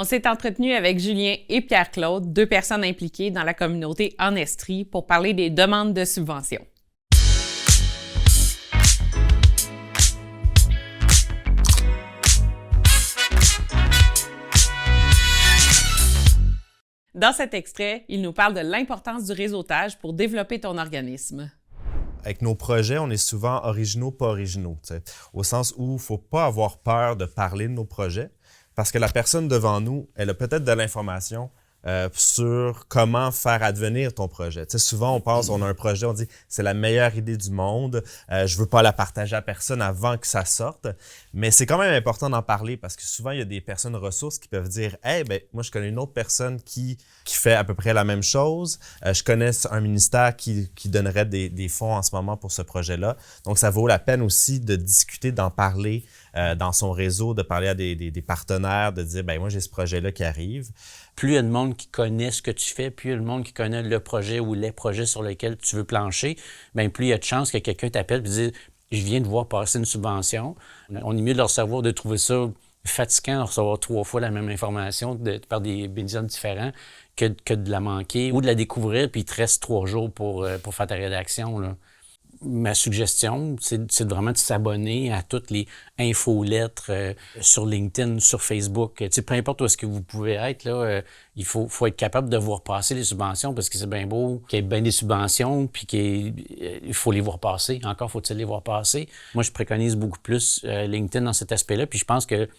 On s'est entretenu avec Julien et Pierre-Claude, deux personnes impliquées dans la communauté en Estrie, pour parler des demandes de subventions. Dans cet extrait, il nous parle de l'importance du réseautage pour développer ton organisme. Avec nos projets, on est souvent originaux, pas originaux, au sens où il ne faut pas avoir peur de parler de nos projets, parce que la personne devant nous, elle a peut-être de l'information sur comment faire advenir ton projet. Souvent, on pense, on a un projet, on dit « c'est la meilleure idée du monde, je veux pas la partager à personne avant que ça sorte ». Mais c'est quand même important d'en parler parce que souvent, il y a des personnes ressources qui peuvent dire « Hey, ben moi, je connais une autre personne qui fait à peu près la même chose. Je connais un ministère qui donnerait des fonds en ce moment pour ce projet-là. » Donc, ça vaut la peine aussi de discuter, d'en parler dans son réseau, de parler à des partenaires, de dire « ben moi, j'ai ce projet-là qui arrive ». Plus il y a de monde qui connaît ce que tu fais, plus il y a de monde qui connaît le projet ou les projets sur lesquels tu veux plancher, bien plus il y a de chances que quelqu'un t'appelle et dise « je viens de voir passer une subvention ». On est mieux de leur savoir de trouver ça fatigant de recevoir 3 fois la même information par des médias différents que de la manquer ou de la découvrir puis il te reste 3 jours pour faire ta rédaction, là. Ma suggestion, c'est vraiment de s'abonner à toutes les infolettres sur LinkedIn, sur Facebook. Peu importe où est-ce que vous pouvez être, là, il faut être capable de voir passer les subventions parce que c'est bien beau qu'il y ait bien des subventions puis il faut les voir passer. Encore faut-il les voir passer. Moi, je préconise beaucoup plus LinkedIn dans cet aspect-là. Puis je pense que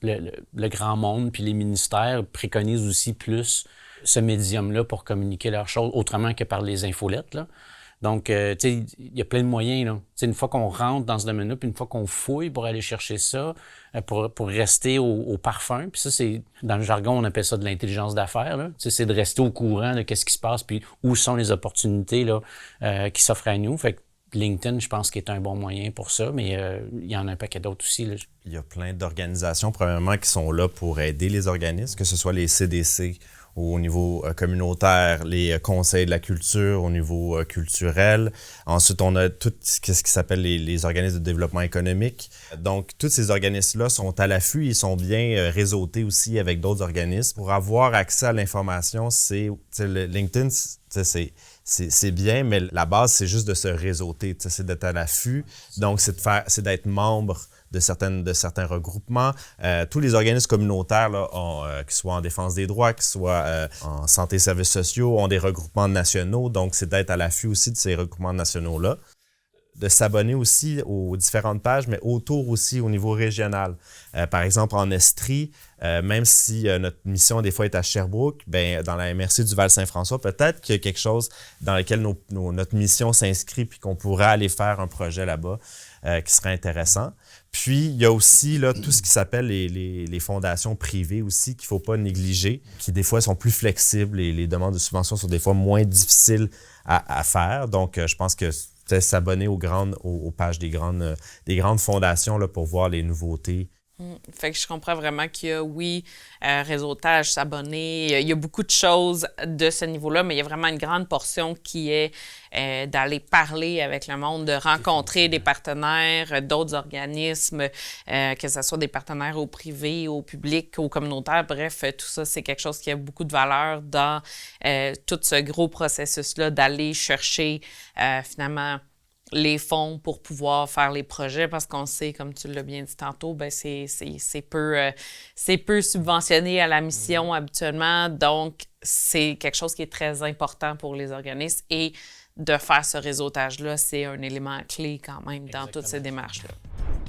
le grand monde puis les ministères préconisent aussi plus ce médium-là pour communiquer leurs choses autrement que par les infolettes, là. Donc, tu sais, il y a plein de moyens, là. T'sais, une fois qu'on rentre dans ce domaine-là, puis une fois qu'on fouille pour aller chercher ça, pour rester au parfum, puis ça, c'est, dans le jargon, on appelle ça de l'intelligence d'affaires, là. C'est de rester au courant de qu'est-ce qui se passe, puis où sont les opportunités, là, qui s'offrent à nous. Fait que LinkedIn, je pense qu'il est un bon moyen pour ça, mais il y en a un paquet d'autres aussi, là. Il y a plein d'organisations, premièrement, qui sont là pour aider les organismes, que ce soit les CDC, au niveau communautaire, les conseils de la culture au niveau culturel. Ensuite, on a tout ce qui s'appelle les organismes de développement économique. Donc, tous ces organismes-là sont à l'affût, ils sont bien réseautés aussi avec d'autres organismes. Pour avoir accès à l'information, LinkedIn, c'est bien, mais la base, c'est juste de se réseauter, c'est d'être à l'affût. Donc, c'est d'être membre de certains regroupements. Tous les organismes communautaires, là, qui soient en défense des droits, qui soient en santé et services sociaux, ont des regroupements nationaux. Donc, c'est d'être à l'affût aussi de ces regroupements nationaux-là. De s'abonner aussi aux différentes pages, mais autour aussi au niveau régional. Par exemple, en Estrie, même si notre mission des fois est à Sherbrooke, ben dans la MRC du Val-Saint-François, peut-être qu'il y a quelque chose dans lequel notre mission s'inscrit puis qu'on pourrait aller faire un projet là-bas qui serait intéressant. Puis, il y a aussi là, tout ce qui s'appelle les fondations privées aussi qu'il ne faut pas négliger, qui des fois sont plus flexibles et les demandes de subventions sont des fois moins difficiles à faire. Donc, je pense que s'abonner aux pages des grandes fondations là, pour voir les nouveautés. Fait que je comprends vraiment qu'il y a, oui, réseautage, s'abonner, il y a beaucoup de choses de ce niveau-là, mais il y a vraiment une grande portion qui est d'aller parler avec le monde, de rencontrer des partenaires, d'autres organismes, que ce soit des partenaires au privé, au public, au communautaire, bref, tout ça, c'est quelque chose qui a beaucoup de valeur dans tout ce gros processus-là, d'aller chercher finalement les fonds pour pouvoir faire les projets parce qu'on sait, comme tu l'as bien dit tantôt, ben c'est peu subventionné à la mission habituellement. Donc, c'est quelque chose qui est très important pour les organismes et de faire ce réseautage-là, c'est un élément clé quand même dans toutes ces démarches-là.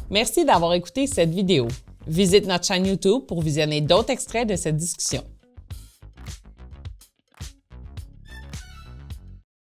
Merci d'avoir écouté cette vidéo. Visite notre chaîne YouTube pour visionner d'autres extraits de cette discussion.